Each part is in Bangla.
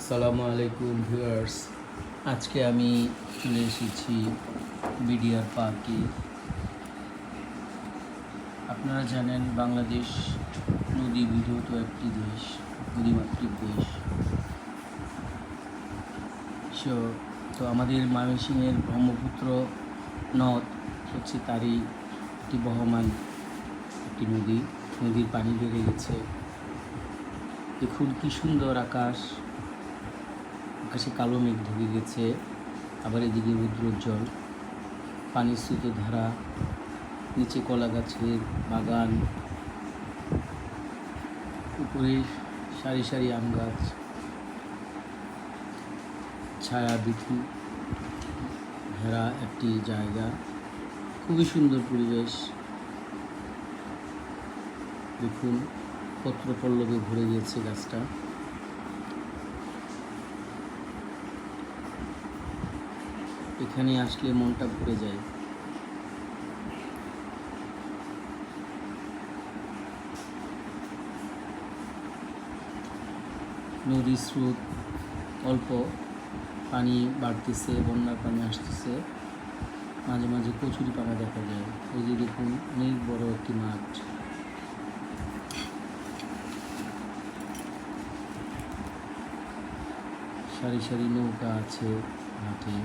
আসসালামু আলাইকুম ভিউয়ার্স। আজকে আমি চলে এসেছি বিডিআর পার্কে। আপনারা জানেন বাংলাদেশ নদী বিধৌত একটি দেশ, নদীমাতৃক দেশ। তো আমাদের ময়মনসিংহের ব্রহ্মপুত্র নদ হচ্ছে তারই একটি বহমান একটি নদীর পানি বেড়ে গেছে। দেখুন কি সুন্দর আকাশে কালো মেঘ ঢুকে গেছে, আবার এদিকে রৌদ্রোজ্জ্বল পানির স্রোতের ধারা, নিচে কলা গাছের বাগান, উপরে সারি সারি আম গাছ, ছায়া বিথি ঘেরা একটি জায়গা, খুবই সুন্দর পরিবেশ। দেখুন পত্র পল্লবে ভরে গিয়েছে গাছটা। এখানে আসলে মনটা ভরে যায়। নদীর স্রোত অল্প, পানি বাড়তেছে, বন্যার পানি আসতেছে, মাঝে মাঝে কচুরি পানা দেখা যায়। এই যে দেখুন অনেক বড় একটি মাঠ, সারি সারি নৌকা আছে মাঠে।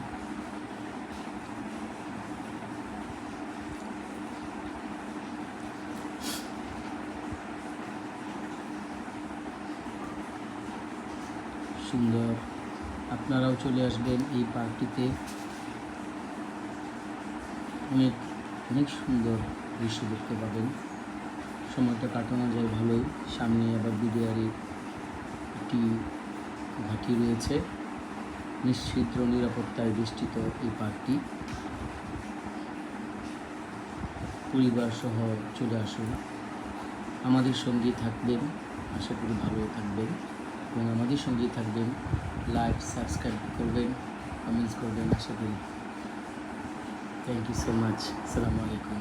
সুন্দর, আপনারাও চলে আসবেন এই পার্কটিতে। অনেক অনেক সুন্দর দৃশ্য দেখতে পাবেন, সময়টা কাটানো যায় ভালোই। সামনে আবার বিডিআরের একটি ঘাঁটি রয়েছে, নিশ্চিদ্র নিরাপত্তায় বেষ্টিত এই পার্কটি। পরিবার সহ চলে আসুন, আমাদের সঙ্গে থাকবেন, আশা করি ভালো থাকবেন এবং আমাদের সঙ্গে থাকবেন। লাইক সাবস্ক্রাইব করবেন, কমেন্টস করবেন, আশা করি। Thank you so much. আসসালামু আলাইকুম।